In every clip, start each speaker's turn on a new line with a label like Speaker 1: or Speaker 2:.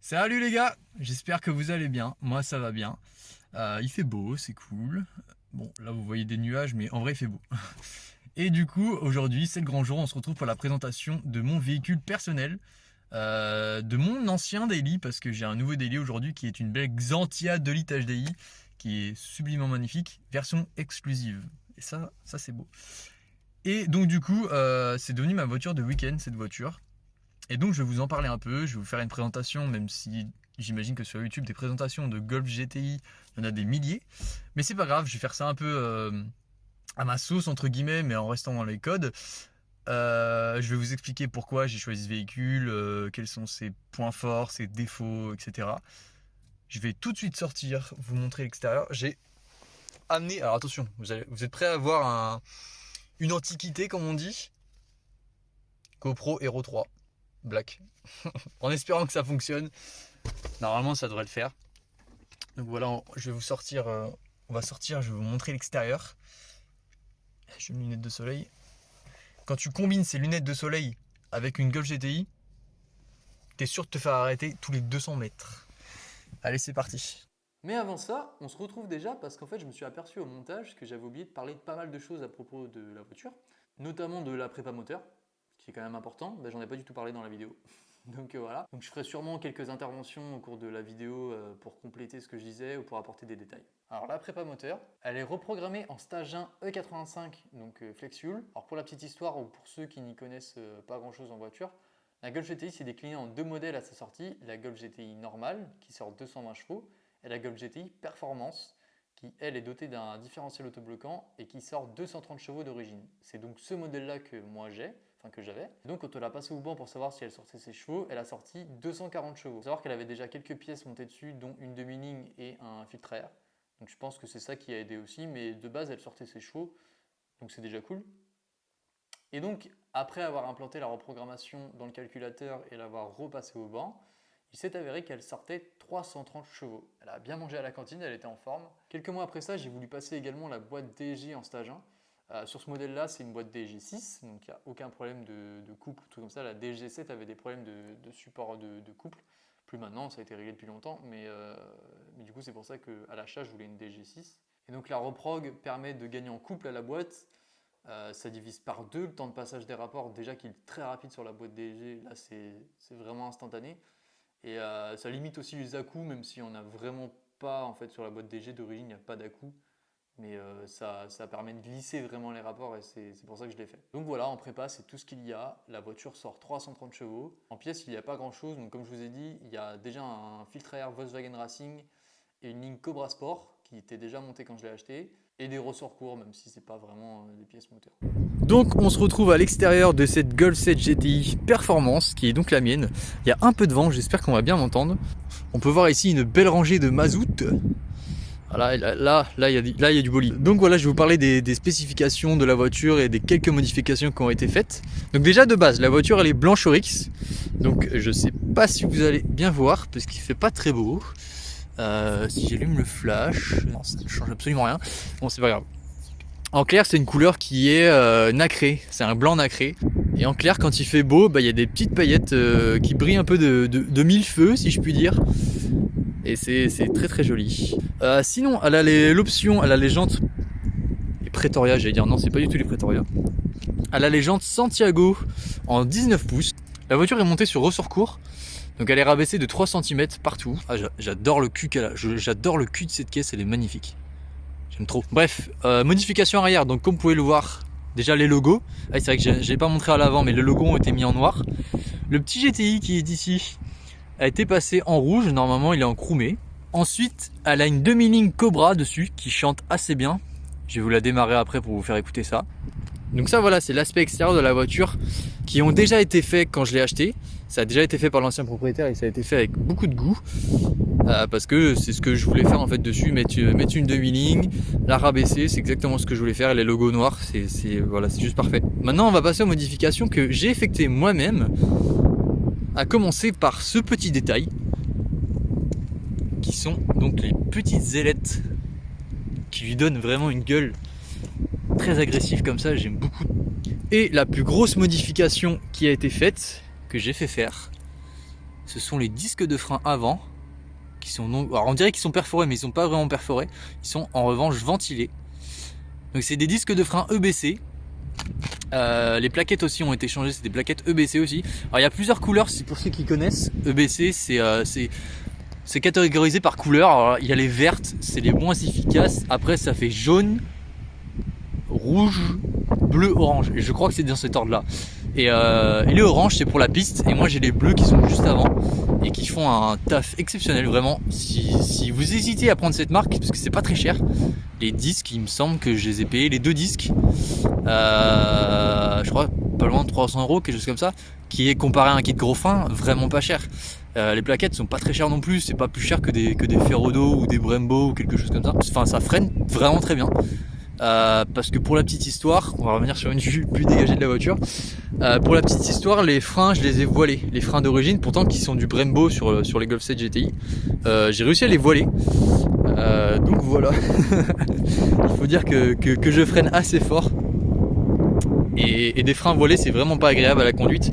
Speaker 1: Salut les gars, j'espère que vous allez bien, moi ça va bien. Il fait beau, c'est cool. Bon, là vous voyez des nuages, mais en vrai il fait beau. Et du coup, aujourd'hui c'est le grand jour, on se retrouve pour la présentation de mon véhicule personnel, de mon ancien daily, parce que j'ai un nouveau daily aujourd'hui qui est une belle Xantia 2 litres HDI, qui est sublimement magnifique, version exclusive. Et ça c'est beau. Et donc du coup, c'est devenu ma voiture de week-end cette voiture. Et donc je vais vous en parler un peu, je vais vous faire une présentation, même si j'imagine que sur YouTube des présentations de Golf GTI, il y en a des milliers. Mais c'est pas grave, je vais faire ça un peu à ma sauce entre guillemets, mais en restant dans les codes. Je vais vous expliquer pourquoi j'ai choisi ce véhicule, quels sont ses points forts, ses défauts, etc. Je vais tout de suite sortir, vous montrer l'extérieur. J'ai amené, alors attention, vous êtes prêts à voir une antiquité comme on dit? GoPro Hero 3 Black. En espérant que ça fonctionne. Normalement, ça devrait le faire. Donc voilà, je vais vous sortir. On va sortir, je vais vous montrer l'extérieur. J'ai mes lunettes de soleil. Quand tu combines ces lunettes de soleil avec une Golf GTI, t'es sûr de te faire arrêter tous les 200 mètres. Allez, c'est parti.
Speaker 2: Mais avant ça, on se retrouve déjà parce qu'en fait, je me suis aperçu au montage que j'avais oublié de parler de pas mal de choses à propos de la voiture, notamment de la prépa moteur, ce qui est quand même important. Ben, j'en ai pas du tout parlé dans la vidéo. Donc voilà. Donc je ferai sûrement quelques interventions au cours de la vidéo pour compléter ce que je disais ou pour apporter des détails. Alors la prépa moteur, elle est reprogrammée en stage 1 E85, donc FlexFuel. Alors pour la petite histoire ou pour ceux qui n'y connaissent pas grand chose en voiture, la Golf GTI s'est déclinée en deux modèles à sa sortie, la Golf GTI normale qui sort 220 chevaux et la Golf GTI Performance qui elle est dotée d'un différentiel autobloquant et qui sort 230 chevaux d'origine. C'est donc ce modèle-là que moi j'ai, enfin que j'avais. Donc quand on l'a passé au banc pour savoir si elle sortait ses chevaux, elle a sorti 240 chevaux. Il faut savoir qu'elle avait déjà quelques pièces montées dessus, dont une demi-ligne et un filtre à air. Donc je pense que c'est ça qui a aidé aussi, mais de base elle sortait ses chevaux, donc c'est déjà cool. Et donc, après avoir implanté la reprogrammation dans le calculateur et l'avoir repassé au banc, il s'est avéré qu'elle sortait 330 chevaux. Elle a bien mangé à la cantine, elle était en forme. Quelques mois après ça, j'ai voulu passer également la boîte DG en stage 1. Sur ce modèle-là, c'est une boîte DG 6, donc il n'y a aucun problème de couple, tout comme ça. La DG 7 avait des problèmes de support de couple. Plus maintenant, ça a été réglé depuis longtemps, mais du coup, c'est pour ça qu'à l'achat, je voulais une DG 6. Et donc la reprog permet de gagner en couple à la boîte. Ça divise par deux le temps de passage des rapports, déjà qu'il est très rapide sur la boîte DG, là c'est vraiment instantané. Et ça limite aussi les à-coups, même si on n'a vraiment pas en fait sur la boîte DG d'origine, il n'y a pas d'à-coups. Mais ça permet de glisser vraiment les rapports et c'est pour ça que je l'ai fait. Donc voilà, en prépa, c'est tout ce qu'il y a. La voiture sort 330 chevaux. En pièces, il n'y a pas grand chose. Donc comme je vous ai dit, il y a déjà un filtre à air Volkswagen Racing et une ligne Cobra Sport qui était déjà montée quand je l'ai acheté. Et des ressorts courts, même si c'est pas vraiment des pièces moteurs.
Speaker 1: Donc on se retrouve à l'extérieur de cette Golf 7 GTI Performance, qui est donc la mienne. Il y a un peu de vent, j'espère qu'on va bien m'entendre. On peut voir ici une belle rangée de mazout. Voilà, là, il y a du bolide. Donc voilà, je vais vous parler des spécifications de la voiture et des quelques modifications qui ont été faites. Donc déjà de base, la voiture elle est blanche Oryx. Donc je sais pas si vous allez bien voir, parce qu'il fait pas très beau. Si j'allume le flash, non, ça ne change absolument rien. Bon, c'est pas grave. En clair, c'est une couleur qui est nacrée, c'est un blanc nacré. Et en clair, quand il fait beau, bah, y a des petites paillettes qui brillent un peu de mille feux, si je puis dire. Et c'est très très joli. Sinon, elle a l'option, elle a les jantes. Les Pretoria, j'allais dire, non, c'est pas du tout les Pretoria. Elle a les jantes Santiago en 19 pouces. La voiture est montée sur ressort court. Donc elle est rabaissée de 3 cm partout. Ah, j'adore le cul qu'elle a. J'adore le cul de cette caisse, elle est magnifique. J'aime trop. Bref, modification arrière. Donc comme vous pouvez le voir, déjà les logos. Ah, c'est vrai que je l'ai pas montré à l'avant, mais les logos ont été mis en noir. Le petit GTI qui est ici a été passé en rouge. Normalement, il est en chromé. Ensuite, elle a une demi-ligne Cobra dessus qui chante assez bien. Je vais vous la démarrer après pour vous faire écouter ça. Donc ça voilà, c'est l'aspect extérieur de la voiture qui ont déjà été faits quand je l'ai acheté. Ça a déjà été fait par l'ancien propriétaire et ça a été fait avec beaucoup de goût. Parce que c'est ce que je voulais faire en fait dessus, mettre une demi-ligne, la rabaisser, c'est exactement ce que je voulais faire. Et les logos noirs, voilà, c'est juste parfait. Maintenant on va passer aux modifications que j'ai effectuées moi-même. À commencer par ce petit détail, qui sont donc les petites ailettes qui lui donnent vraiment une gueule très agressif comme ça, j'aime beaucoup. Et la plus grosse modification qui a été faite, que j'ai fait faire, ce sont les disques de frein avant, qui sont non... Alors on dirait qu'ils sont perforés, mais ils sont pas vraiment perforés. Ils sont en revanche ventilés. Donc c'est des disques de frein EBC. Les plaquettes aussi ont été changées, c'est des plaquettes EBC aussi. Alors il y a plusieurs couleurs, c'est pour ceux qui connaissent. EBC, c'est catégorisé par couleur. Alors, il y a les vertes, c'est les moins efficaces. Après, ça fait jaune, rouge, bleu, orange. Et je crois que c'est dans cet ordre-là. Et les oranges, c'est pour la piste. Et moi, j'ai les bleus qui sont juste avant et qui font un taf exceptionnel, vraiment. Si vous hésitez à prendre cette marque, parce que c'est pas très cher, les disques, il me semble que je les ai payés, les deux disques, je crois pas loin de 300 €, quelque chose comme ça, qui est comparé à un kit gros frein, vraiment pas cher. Les plaquettes sont pas très chères non plus, c'est pas plus cher que des Ferrodo ou des Brembo ou quelque chose comme ça. Enfin, ça freine vraiment très bien. Parce que pour la petite histoire, on va revenir sur une vue plus dégagée de la voiture. Pour la petite histoire, les freins, je les ai voilés. Les freins d'origine, pourtant qui sont du Brembo sur les Golf 7 GTI, j'ai réussi à les voiler. Donc voilà. Il faut dire que je freine assez fort. Et des freins voilés, c'est vraiment pas agréable à la conduite.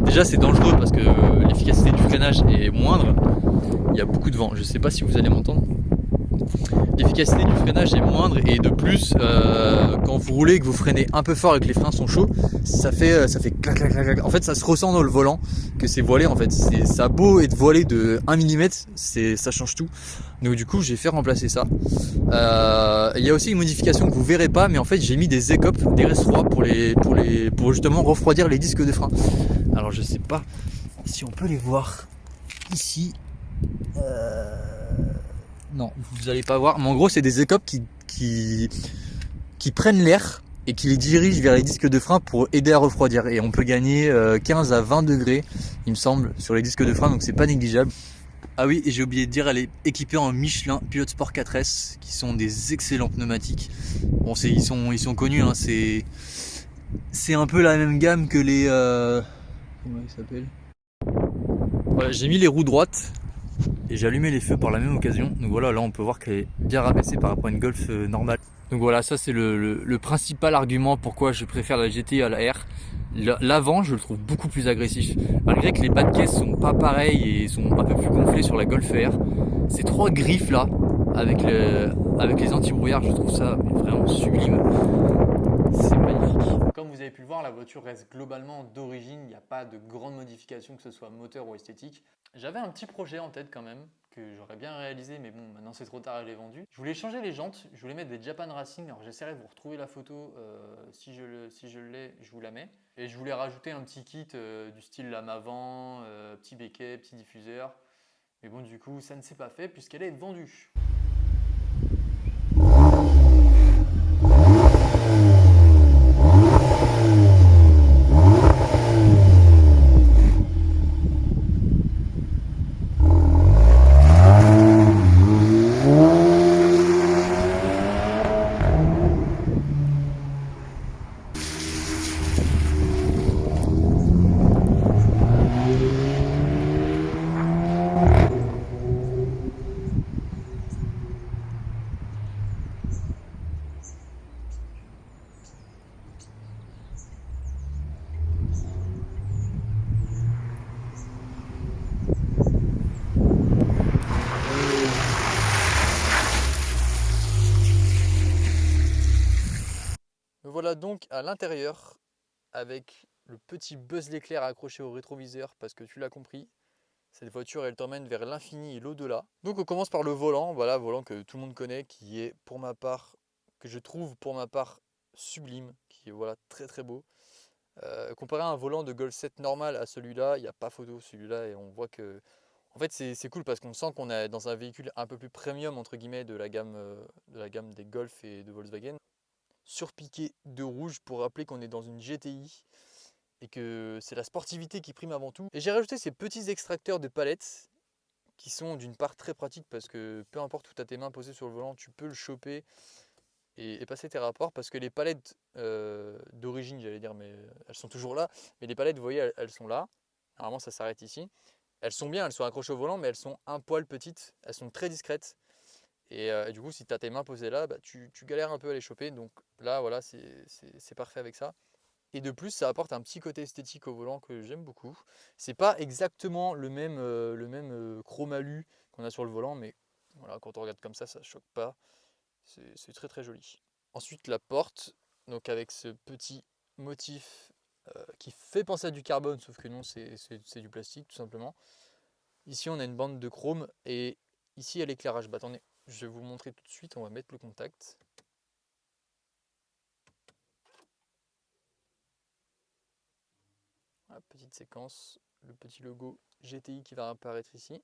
Speaker 1: Déjà, c'est dangereux parce que l'efficacité du freinage est moindre. Il y a beaucoup de vent. Je sais pas si vous allez m'entendre. L'efficacité du freinage est moindre et de plus, quand vous roulez et que vous freinez un peu fort et que les freins sont chauds, ça fait clac clac clac clac. En fait, ça se ressent dans le volant que c'est voilé. En fait, ça a beau être voilé de 1 mm, ça change tout. Donc du coup, j'ai fait remplacer ça. Il y a aussi une modification que vous verrez pas, mais en fait, j'ai mis des écopes, des restes-froids pour justement refroidir les disques de frein. Alors, je sais pas si on peut les voir ici. Non, vous allez pas voir. Mais en gros, c'est des écopes qui prennent l'air et qui les dirigent vers les disques de frein pour aider à refroidir. Et on peut gagner 15 à 20 degrés, il me semble, sur les disques de frein, donc c'est pas négligeable. Ah oui, et j'ai oublié de dire, elle est équipée en Michelin Pilot Sport 4S, qui sont des excellents pneumatiques. Bon, ils sont connus, hein, c'est un peu la même gamme que les... comment ils s'appellent ? Voilà, j'ai mis les roues droites et j'ai allumé les feux par la même occasion. Donc voilà, là on peut voir qu'elle est bien rabaissée par rapport à une Golf normale. Donc voilà, ça c'est le principal argument pourquoi je préfère la GTI à la R. L'avant, je le trouve beaucoup plus agressif. Malgré que les bas de caisse sont pas pareils et sont un peu plus gonflés sur la Golf R. Ces trois griffes là, avec les anti-brouillards, je trouve ça vraiment sublime. C'est magnifique.
Speaker 2: Comme vous avez pu le voir, la voiture reste globalement d'origine, il n'y a pas de grande modification que ce soit moteur ou esthétique. J'avais un petit projet en tête quand même, que j'aurais bien réalisé, mais bon, maintenant c'est trop tard, je l'ai vendu. Je voulais changer les jantes, je voulais mettre des Japan Racing, alors j'essaierai de vous retrouver la photo, si je l'ai, je vous la mets. Et je voulais rajouter un petit kit du style lame avant, petit béquet, petit diffuseur. Mais bon, du coup, ça ne s'est pas fait puisqu'elle est vendue. Me voilà donc à l'intérieur avec le petit buzz l'éclair accroché au rétroviseur parce que tu l'as compris, cette voiture elle t'emmène vers l'infini et l'au-delà. Donc on commence par le volant, voilà, volant que tout le monde connaît, qui est pour ma part, que je trouve pour ma part sublime, qui est voilà très très beau. Comparé à un volant de Golf 7 normal à celui-là, il n'y a pas photo celui-là et on voit que... En fait c'est cool parce qu'on sent qu'on est dans un véhicule un peu plus premium entre guillemets de la gamme des Golf et de Volkswagen. Surpiqué de rouge pour rappeler qu'on est dans une GTI et que c'est la sportivité qui prime avant tout. Et j'ai rajouté ces petits extracteurs de palettes qui sont d'une part très pratiques parce que peu importe où tu as tes mains posées sur le volant, tu peux le choper et passer tes rapports parce que les palettes d'origine, j'allais dire, mais elles sont toujours là. Mais les palettes, vous voyez, elles sont là. Normalement, ça s'arrête ici. Elles sont bien, elles sont accrochées au volant, mais elles sont un poil petites. Elles sont très discrètes. Et du coup, si tu as tes mains posées là, bah, tu galères un peu à les choper. Donc là, voilà, c'est parfait avec ça.
Speaker 1: Et de plus, ça apporte un petit côté esthétique au volant que j'aime beaucoup. C'est pas exactement le même chromalu qu'on a sur le volant, mais voilà, quand on regarde comme ça choque pas. C'est très très joli. Ensuite, la porte, donc avec ce petit motif qui fait penser à du carbone, sauf que non, c'est du plastique tout simplement. Ici, on a une bande de chrome et ici, il y a l'éclairage. Bah, attendez, je vais vous montrer tout de suite. On va mettre le contact. Voilà, petite séquence, le petit logo GTI qui va apparaître ici.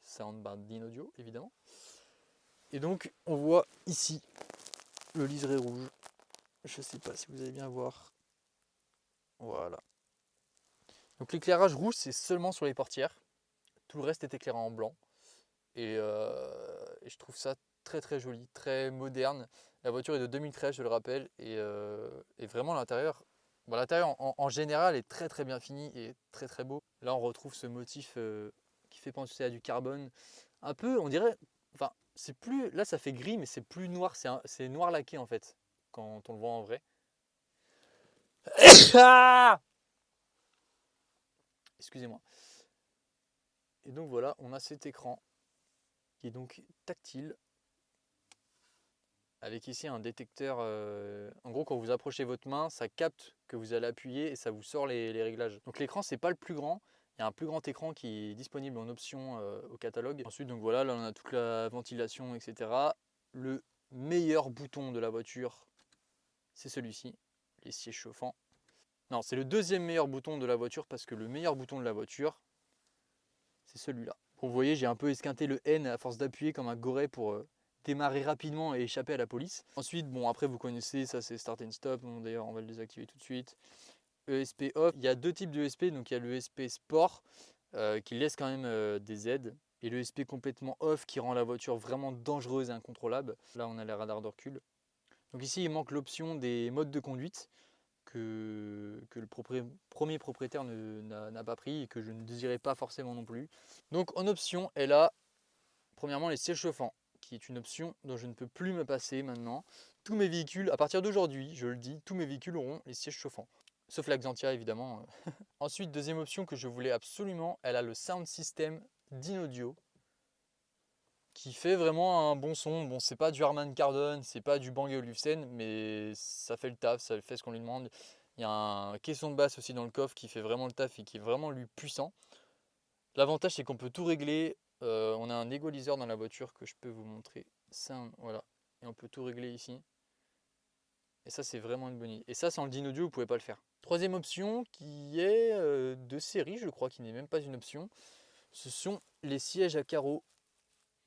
Speaker 1: Soundbar d'Inaudio, évidemment. Et donc, on voit ici le liseré rouge. Je ne sais pas si vous allez bien voir. Voilà. Donc l'éclairage rouge, c'est seulement sur les portières. Tout le reste est éclairé en blanc. Et je trouve ça très très joli, très moderne. La voiture est de 2013, je le rappelle. Et vraiment l'intérieur, bon, l'intérieur en général est très très bien fini et très très beau. Là on retrouve ce motif qui fait penser à du carbone. Un peu, on dirait, enfin c'est plus, là ça fait gris mais c'est plus noir, c'est noir laqué en fait, quand on le voit en vrai. Excusez-moi. Et donc voilà, on a cet écran qui est donc tactile, avec ici un détecteur. En gros, quand vous approchez votre main, ça capte que vous allez appuyer et ça vous sort les réglages. Donc l'écran, c'est pas le plus grand. Il y a un plus grand écran qui est disponible en option au catalogue. Ensuite, donc voilà, là on a toute la ventilation, etc. Le meilleur bouton de la voiture, c'est celui-ci, les sièges chauffants. Non, c'est le deuxième meilleur bouton de la voiture parce que le meilleur bouton de la voiture, c'est celui-là. Bon, vous voyez, j'ai un peu esquinté le N à force d'appuyer comme un goret pour démarrer rapidement et échapper à la police. Ensuite, bon, après vous connaissez, ça c'est Start and Stop, donc d'ailleurs on va le désactiver tout de suite. ESP off, il y a deux types de ESP, donc il y a l'ESP Sport qui laisse quand même des aides, et l'ESP complètement off qui rend la voiture vraiment dangereuse et incontrôlable. Là on a les radars de recul. Donc ici il manque l'option des modes de conduite que le premier propriétaire n'a pas pris et que je ne désirais pas forcément non plus. Donc en option, elle a premièrement les sièges chauffants, qui est une option dont je ne peux plus me passer maintenant. Tous mes véhicules, à partir d'aujourd'hui, je le dis, tous mes véhicules auront les sièges chauffants. Sauf la Xantia évidemment. Ensuite, deuxième option que je voulais absolument, elle a le sound system d'Inaudio, qui fait vraiment un bon son. Bon, c'est pas du Harman Kardon, c'est pas du Bang & Olufsen, mais ça fait le taf, ça fait ce qu'on lui demande. Il y a un caisson de basse aussi dans le coffre qui fait vraiment le taf et qui est vraiment lui puissant. L'avantage c'est qu'on peut tout régler. On a un égaliseur dans la voiture que je peux vous montrer. Voilà. Et on peut tout régler ici. Et ça c'est vraiment une bonne idée. Et ça sans le Dynaudio vous pouvez pas le faire. Troisième option qui est de série, je crois, qui n'est même pas une option. Ce sont les sièges à carreaux,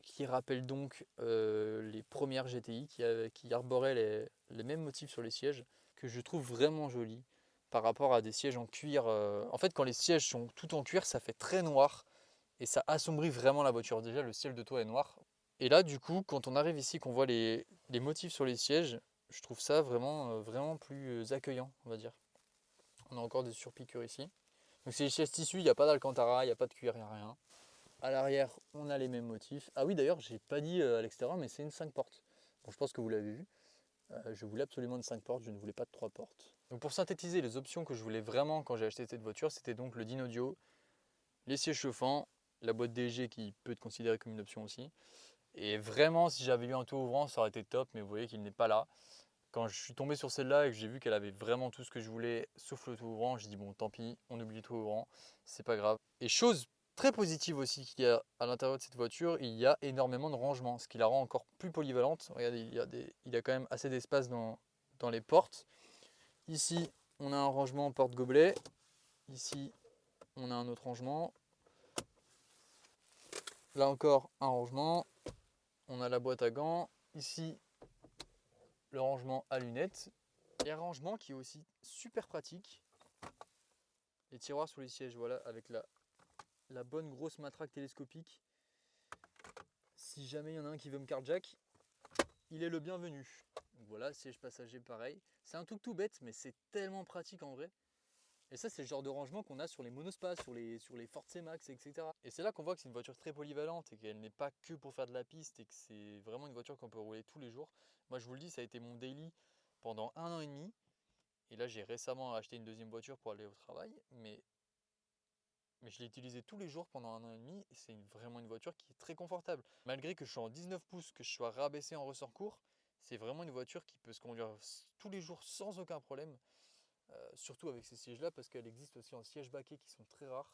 Speaker 1: qui rappellent donc les premières GTI qui arboraient les mêmes motifs sur les sièges, que je trouve vraiment jolis par rapport à des sièges en cuir. En fait, quand les sièges sont tout en cuir, ça fait très noir et ça assombrit vraiment la voiture. Déjà, le ciel de toit est noir. Et là, du coup, quand on arrive ici, qu'on voit les motifs sur les sièges, je trouve ça vraiment, vraiment plus accueillant, on va dire. On a encore des surpiqûres ici. Donc c'est les sièges tissus, il n'y a pas d'alcantara, il n'y a pas de cuir, il n'y a rien. À l'arrière, on a les mêmes motifs. Ah oui, d'ailleurs, j'ai pas dit à l'extérieur, mais c'est une 5 portes. Bon, je pense que vous l'avez vu. Je voulais absolument une 5 portes, je ne voulais pas de 3 portes. Donc pour synthétiser les options que je voulais vraiment quand j'ai acheté cette voiture, c'était donc le Dynaudio, les sièges chauffants, la boîte DG qui peut être considérée comme une option aussi. Et vraiment, si j'avais eu un toit ouvrant, ça aurait été top, mais vous voyez qu'il n'est pas là. Quand je suis tombé sur celle-là et que j'ai vu qu'elle avait vraiment tout ce que je voulais, sauf le toit ouvrant, j'ai dit bon, tant pis, on oublie le toit ouvrant, c'est pas grave. Et chose très positive aussi qu'il y a à l'intérieur de cette voiture, il y a énormément de rangements, ce qui la rend encore plus polyvalente. Regardez, il y a quand même assez d'espace dans les portes. Ici, on a un rangement porte-gobelet. Ici, on a un autre rangement. Là encore, un rangement. On a la boîte à gants. Ici, le rangement à lunettes. Et un rangement qui est aussi super pratique. Les tiroirs sous les sièges, voilà, avec la bonne grosse matraque télescopique. Si jamais il y en a un qui veut me carjack, il est le bienvenu. Donc voilà, siège passager pareil. C'est un truc tout bête, mais c'est tellement pratique en vrai. Et ça, c'est le genre de rangement qu'on a sur les monospaces, sur les Ford C-Max, etc. Et c'est là qu'on voit que c'est une voiture très polyvalente et qu'elle n'est pas que pour faire de la piste et que c'est vraiment une voiture qu'on peut rouler tous les jours. Moi, je vous le dis, ça a été mon daily pendant 1 an et demi. Et là, j'ai récemment acheté une deuxième voiture pour aller au travail, mais je l'ai utilisée tous les jours pendant 1 an et demi, et c'est vraiment une voiture qui est très confortable. Malgré que je sois en 19 pouces, que je sois rabaissé en ressort court, c'est vraiment une voiture qui peut se conduire tous les jours sans aucun problème. Surtout avec ces sièges-là, parce qu'elle existe aussi en siège baquet qui sont très rares,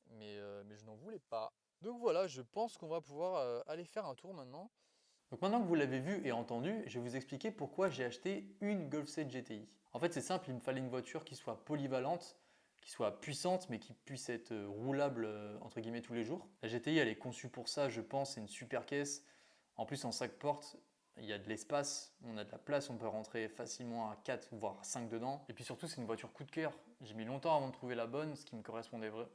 Speaker 1: mais je n'en voulais pas. Donc voilà, je pense qu'on va pouvoir aller faire un tour maintenant.
Speaker 2: Donc maintenant que vous l'avez vu et entendu, je vais vous expliquer pourquoi j'ai acheté une Golf 7 GTI. En fait, c'est simple, il me fallait une voiture qui soit polyvalente, qui soit puissante, mais qui puisse être roulable entre guillemets tous les jours. La GTI, elle est conçue pour ça, je pense, c'est une super caisse. En plus, en 5 portes, il y a de l'espace, on a de la place, on peut rentrer facilement à 4 voire 5 dedans. Et puis surtout, c'est une voiture coup de cœur. J'ai mis longtemps avant de trouver la bonne, ce qui me correspondait vraiment.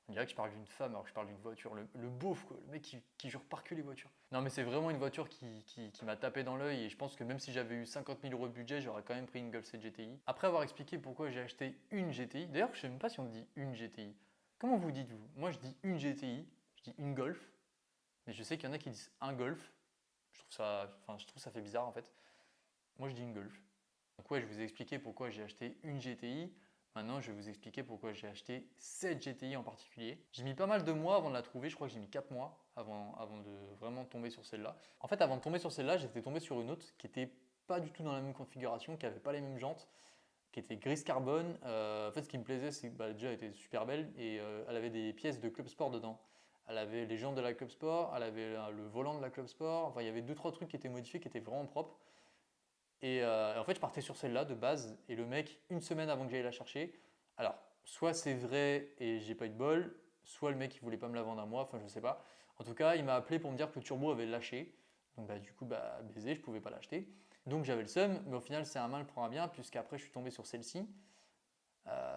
Speaker 2: On dirait que je parle d'une femme alors que je parle d'une voiture. Le beauf, quoi, le mec qui jure par que les voitures. Non, mais c'est vraiment une voiture qui m'a tapé dans l'œil et je pense que même si j'avais eu 50 000 € de budget, j'aurais quand même pris une Golf 7 GTI. Après avoir expliqué pourquoi j'ai acheté une GTI, d'ailleurs, je sais même pas si on dit une GTI. Comment vous dites-vous? Moi, je dis une GTI, je dis une Golf, mais je sais qu'il y en a qui disent un Golf. Je trouve ça fait bizarre en fait. Moi, je dis une Golf. Donc, ouais, je vous ai expliqué pourquoi j'ai acheté une GTI. Maintenant, je vais vous expliquer pourquoi j'ai acheté cette GTI en particulier. J'ai mis pas mal de mois avant de la trouver, je crois que j'ai mis 4 mois avant de vraiment tomber sur celle-là. En fait, avant de tomber sur celle-là, j'étais tombé sur une autre qui n'était pas du tout dans la même configuration, qui n'avait pas les mêmes jantes, qui était grise carbone. En fait, ce qui me plaisait, c'est que déjà, elle était super belle et elle avait des pièces de Club Sport dedans. Elle avait les jantes de la Club Sport, elle avait le volant de la Club Sport. Enfin, il y avait 2-3 trucs qui étaient modifiés, qui étaient vraiment propres. Et en fait, je partais sur celle-là de base, et le mec, une semaine avant que j'aille la chercher, alors, soit c'est vrai et j'ai pas eu de bol, soit le mec il voulait pas me la vendre à moi, enfin je sais pas. En tout cas, il m'a appelé pour me dire que le turbo avait lâché, donc du coup, baisé, je pouvais pas l'acheter. Donc j'avais le seum, mais au final, c'est un mal pour un bien, puisqu'après je suis tombé sur celle-ci.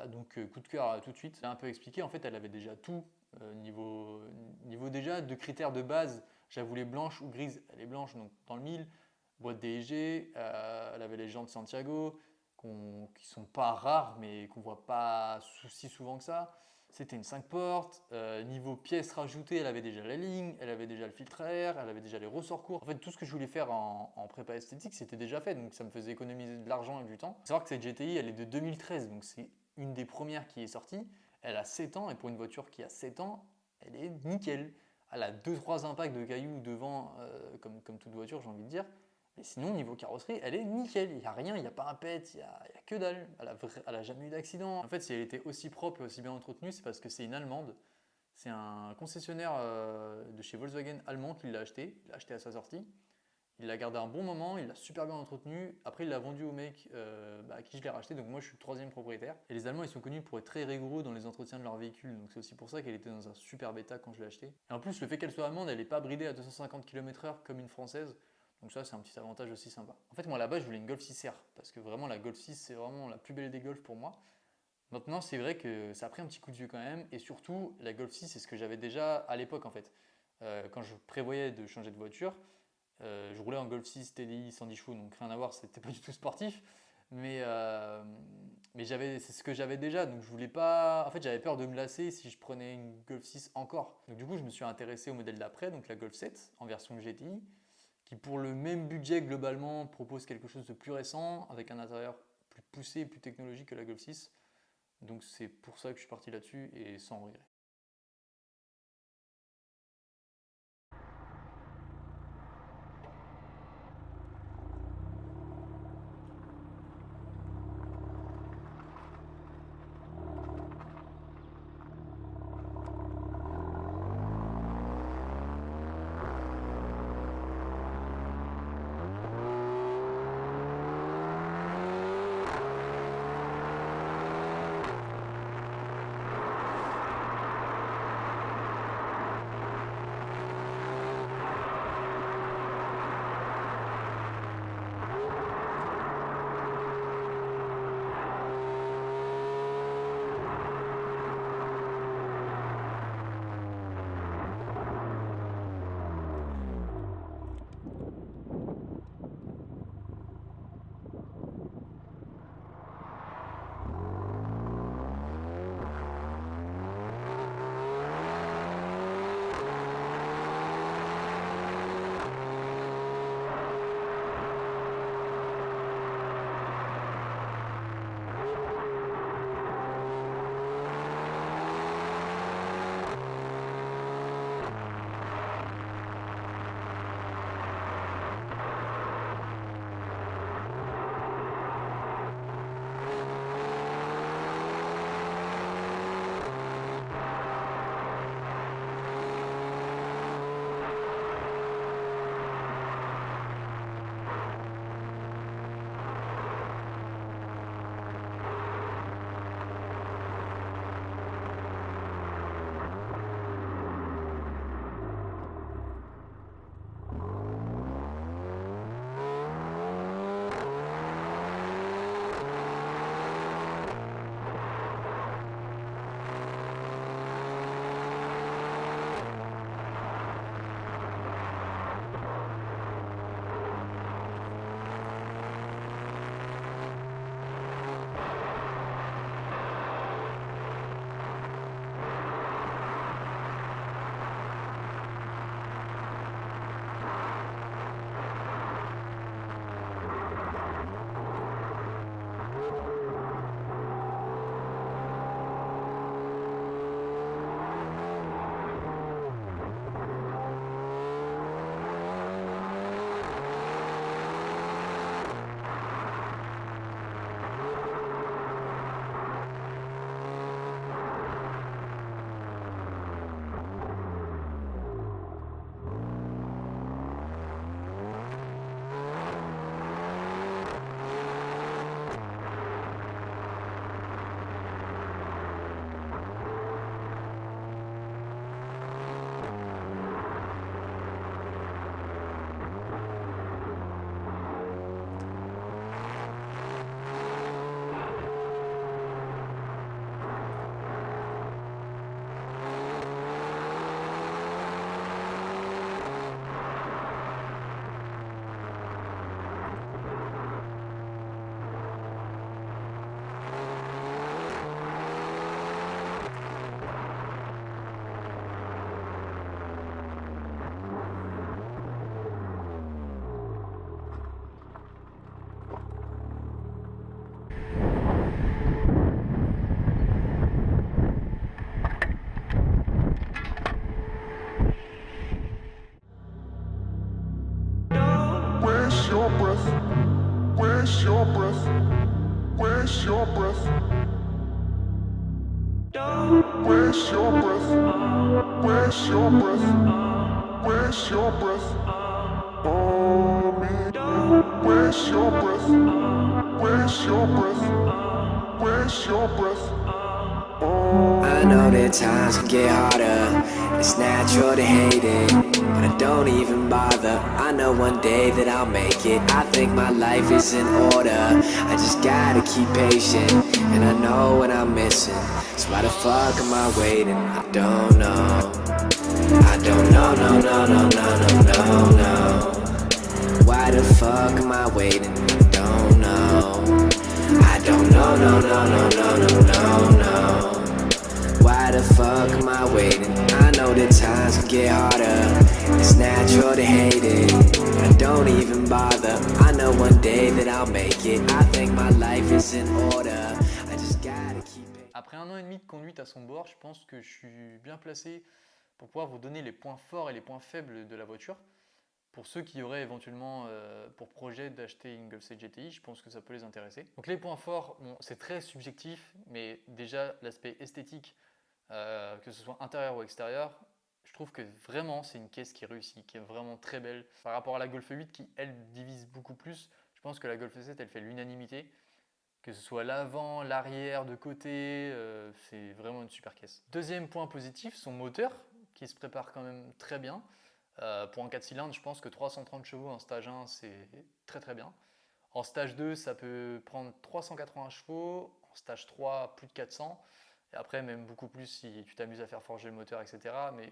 Speaker 2: Donc coup de cœur tout de suite. J'ai un peu expliqué, en fait, elle avait déjà tout. Niveau déjà de critères de base, je la voulais blanche ou grise, elle est blanche, donc dans le mille. Boîte DSG, elle avait les jantes Santiago, qui sont pas rares, mais qu'on voit pas si souvent que ça. C'était une 5 portes. Niveau pièces rajoutées, elle avait déjà la ligne, elle avait déjà le filtre à air, elle avait déjà les ressorts courts. En fait, tout ce que je voulais faire en prépa esthétique, c'était déjà fait, donc ça me faisait économiser de l'argent et du temps. Il faut savoir que cette GTI, elle est de 2013, donc c'est une des premières qui est sortie. Elle a 7 ans, et pour une voiture qui a 7 ans, elle est nickel. Elle a 2-3 impacts de cailloux devant, comme toute voiture, j'ai envie de dire. Mais sinon, niveau carrosserie, elle est nickel. Il n'y a rien, il n'y a pas un pet, il n'y a que dalle. Elle a jamais eu d'accident. En fait, si elle était aussi propre et aussi bien entretenue, c'est parce que c'est une Allemande. C'est un concessionnaire de chez Volkswagen allemand qui l'a acheté. Il l'a acheté à sa sortie. Il l'a gardé un bon moment, il l'a super bien entretenu. Après, il l'a vendu au mec à qui je l'ai racheté. Donc moi, je suis le 3e propriétaire. Et les Allemands, ils sont connus pour être très rigoureux dans les entretiens de leurs véhicules. Donc c'est aussi pour ça qu'elle était dans un super bêta quand je l'ai acheté. Et en plus, le fait qu'elle soit allemande, elle n'est pas bridée à 250 km/h comme une française. Donc ça, c'est un petit avantage aussi sympa. En fait, moi là-bas, je voulais une Golf 6R, parce que vraiment, la Golf 6, c'est vraiment la plus belle des Golf pour moi. Maintenant, c'est vrai que ça a pris un petit coup de vieux quand même, et surtout, la Golf 6, c'est ce que j'avais déjà à l'époque en fait. Quand je prévoyais de changer de voiture, je roulais en Golf 6 TDI 110 chevaux, donc rien à voir, c'était pas du tout sportif. Mais c'est ce que j'avais déjà, donc je voulais pas. En fait, j'avais peur de me lasser si je prenais une Golf 6 encore. Donc du coup, je me suis intéressé au modèle d'après, donc la Golf 7 en version GTI, qui pour le même budget globalement propose quelque chose de plus récent, avec un intérieur plus poussé et plus technologique que la Golf 6. Donc c'est pour ça que je suis parti là-dessus et sans regret.
Speaker 3: Waste your breath, waste your breath on me. Waste your breath, waste your breath, waste your breath on me.
Speaker 4: I know that times can get harder, it's natural to hate it, but I don't even bother. I know one day that I'll make it, I think my life is in order. I just gotta keep patient, and I know what I'm missing. So why the fuck am I waiting? I don't know. I don't know, no, no, no, no, no, no, no. Why the fuck am I waiting? I don't know. I don't know, no, no, no, no, no, no, no. Why the fuck am I waiting? I know that times can get harder, it's natural to hate it, but I don't even bother. I know one day that I'll make it, I think my life is in order. I just gotta keep it.
Speaker 2: Après 1 an et demi de conduite à son bord, je pense que je suis bien placé pour pouvoir vous donner les points forts et les points faibles de la voiture. Pour ceux qui auraient éventuellement pour projet d'acheter une Golf 7 GTI, je pense que ça peut les intéresser. Donc les points forts, bon, c'est très subjectif, mais déjà l'aspect esthétique, que ce soit intérieur ou extérieur, je trouve que vraiment c'est une caisse qui réussit, qui est vraiment très belle. Par rapport à la Golf 8 qui elle divise beaucoup plus, je pense que la Golf 7 elle fait l'unanimité. Que ce soit l'avant, l'arrière, de côté, c'est vraiment une super caisse. Deuxième point positif, son moteur, qui se prépare quand même très bien. Pour un 4 cylindres, je pense que 330 chevaux en stage 1, c'est très très bien. En stage 2, ça peut prendre 380 chevaux, en stage 3, plus de 400. Et après, même beaucoup plus si tu t'amuses à faire forger le moteur, etc. Mais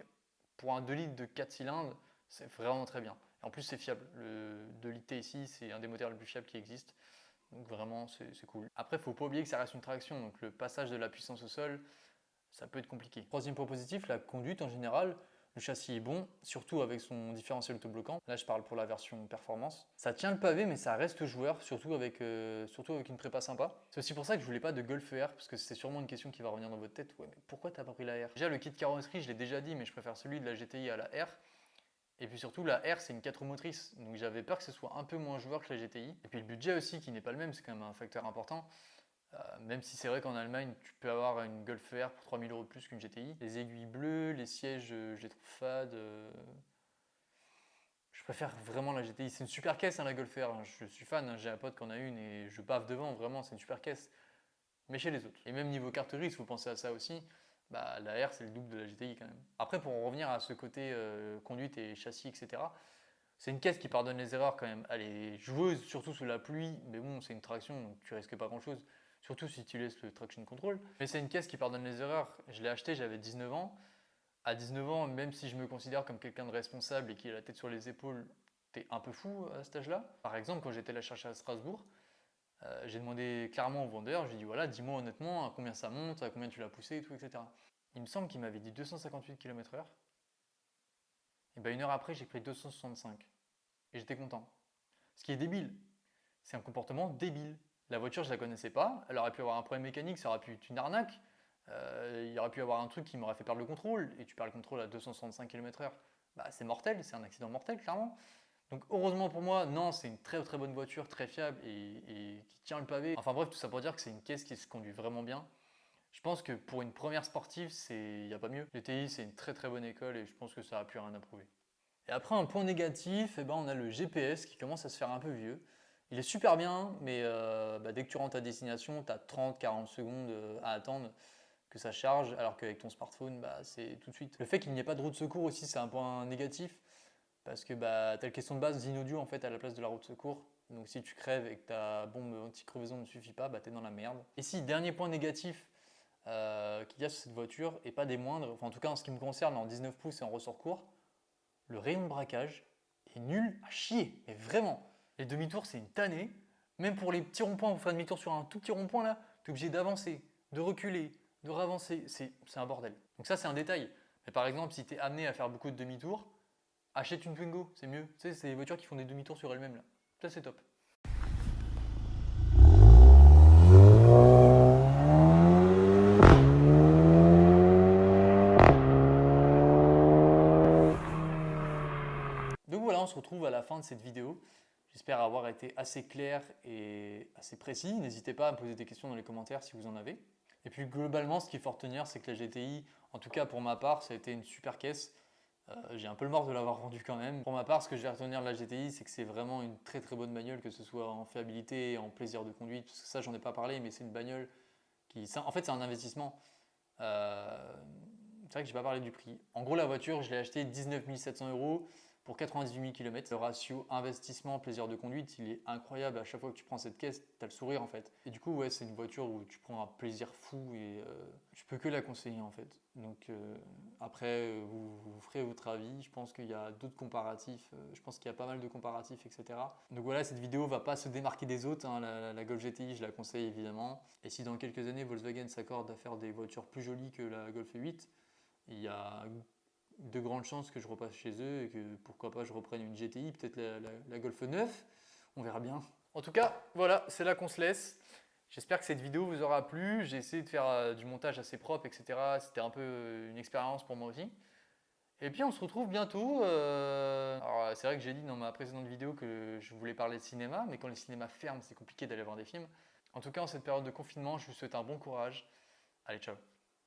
Speaker 2: pour un 2 litres de 4 cylindres, c'est vraiment très bien. Et en plus, c'est fiable. Le 2 litres TSI, c'est un des moteurs les plus fiables qui existent. Donc vraiment, c'est cool. Après, il ne faut pas oublier que ça reste une traction. Donc le passage de la puissance au sol, ça peut être compliqué. Troisième point positif, la conduite en général. Le châssis est bon, surtout avec son différentiel autobloquant. Là, je parle pour la version performance. Ça tient le pavé, mais ça reste joueur, surtout avec une prépa sympa. C'est aussi pour ça que je voulais pas de Golf R, parce que c'est sûrement une question qui va revenir dans votre tête. Ouais, mais pourquoi t'as pas pris la R? Déjà, le kit carrosserie, je l'ai déjà dit, mais je préfère celui de la GTI à la R. Et puis surtout, la R, c'est une 4 roues motrices. Donc j'avais peur que ce soit un peu moins joueur que la GTI. Et puis le budget aussi, qui n'est pas le même, c'est quand même un facteur important. Même si c'est vrai qu'en Allemagne, tu peux avoir une Golf R pour 3000 € de plus qu'une GTI. Les aiguilles bleues, les sièges, je les trouve fades. Je préfère vraiment la GTI. C'est une super caisse, hein, la Golf R. Je suis fan, hein. J'ai un pote qui en a une et je baffe devant. Vraiment, c'est une super caisse. Mais chez les autres. Et même niveau carte grise, il faut penser à ça aussi. Bah, la R, c'est le double de la GTI quand même. Après, pour en revenir à ce côté conduite et châssis, etc., c'est une caisse qui pardonne les erreurs quand même. Elle est joueuse, surtout sous la pluie. Mais bon, c'est une traction, donc tu risques pas grand-chose. Surtout si tu laisses le traction control. Mais c'est une caisse qui pardonne les erreurs. Je l'ai acheté, j'avais 19 ans. À 19 ans, même si je me considère comme quelqu'un de responsable et qui a la tête sur les épaules, t'es un peu fou à cet âge-là. Par exemple, quand j'étais la chercher à Strasbourg, j'ai demandé clairement au vendeur, je lui ai dit voilà, dis-moi honnêtement à combien ça monte, à combien tu l'as poussé et tout, etc. Il me semble qu'il m'avait dit 258 km/h. Et ben 1 heure après, j'ai pris 265. Et j'étais content. Ce qui est débile. C'est un comportement débile. La voiture, je la connaissais pas. Elle aurait pu avoir un problème mécanique, ça aurait pu être une arnaque. Il y aurait pu avoir un truc qui m'aurait fait perdre le contrôle. Et tu perds le contrôle à 265 km/h. Bah, c'est mortel, c'est un accident mortel, clairement. Donc heureusement pour moi, non, c'est une très très bonne voiture, très fiable et qui tient le pavé. Enfin bref, tout ça pour dire que c'est une caisse qui se conduit vraiment bien. Je pense que pour une première sportive, il n'y a pas mieux. GTI, c'est une très très bonne école et je pense que ça n'a plus rien à prouver. Et après, un point négatif, eh ben, on a le GPS qui commence à se faire un peu vieux. Il est super bien, mais dès que tu rentres à destination, tu as 30-40 secondes à attendre que ça charge, alors qu'avec ton smartphone, c'est tout de suite. Le fait qu'il n'y ait pas de roue de secours aussi, c'est un point négatif, parce que tu as la question de base, Zynodio en fait à la place de la roue de secours. Donc si tu crèves et que ta bombe anti-crevaison ne suffit pas, tu es dans la merde. Et si, dernier point négatif qu'il y a sur cette voiture, et pas des moindres, enfin en tout cas en ce qui me concerne, en 19 pouces et en ressort court, le rayon de braquage est nul à chier, mais vraiment. Les demi-tours, c'est une tannée. Même pour les petits ronds-points, pour faire demi-tour sur un tout petit rond-point là, tu es obligé d'avancer, de reculer, de ravancer. C'est un bordel. Donc ça, c'est un détail. Mais par exemple, si tu es amené à faire beaucoup de demi-tours, achète une Twingo, c'est mieux. Tu sais, c'est des voitures qui font des demi-tours sur elles-mêmes là. Ça, c'est top. Donc voilà, on se retrouve à la fin de cette vidéo. J'espère avoir été assez clair et assez précis. N'hésitez pas à me poser des questions dans les commentaires si vous en avez. Et puis globalement, ce qu'il faut retenir, c'est que la GTI, en tout cas pour ma part, ça a été une super caisse. J'ai un peu le mort de l'avoir vendue quand même. Pour ma part, ce que je vais retenir de la GTI, c'est que c'est vraiment une très très bonne bagnole, que ce soit en fiabilité, en plaisir de conduite. Parce que ça, j'en ai pas parlé, mais c'est une bagnole qui... En fait, c'est un investissement. C'est vrai que j'ai pas parlé du prix. En gros, la voiture, je l'ai achetée 19 700 € pour 98 000 km. Le ratio investissement-plaisir de conduite, il est incroyable. À chaque fois que tu prends cette caisse, tu as le sourire en fait. Et du coup, ouais, c'est une voiture où tu prends un plaisir fou et je peux que la conseiller en fait. Donc après, vous ferez votre avis. Je pense qu'il y a d'autres comparatifs. Je pense qu'il y a pas mal de comparatifs, etc. Donc voilà, cette vidéo va pas se démarquer des autres. Hein. La Golf GTI, je la conseille évidemment. Et si dans quelques années, Volkswagen s'accorde à faire des voitures plus jolies que la Golf 8, il y a de grandes chances que je repasse chez eux et que pourquoi pas je reprenne une GTI, peut-être la Golf 9, on verra bien. En tout cas, voilà, c'est là qu'on se laisse. J'espère que cette vidéo vous aura plu. J'ai essayé de faire du montage assez propre, etc. C'était un peu une expérience pour moi aussi. Et puis on se retrouve bientôt. Alors c'est vrai que j'ai dit dans ma précédente vidéo que je voulais parler de cinéma, mais quand les cinémas ferment, c'est compliqué d'aller voir des films. En tout cas, en cette période de confinement, je vous souhaite un bon courage. Allez, ciao.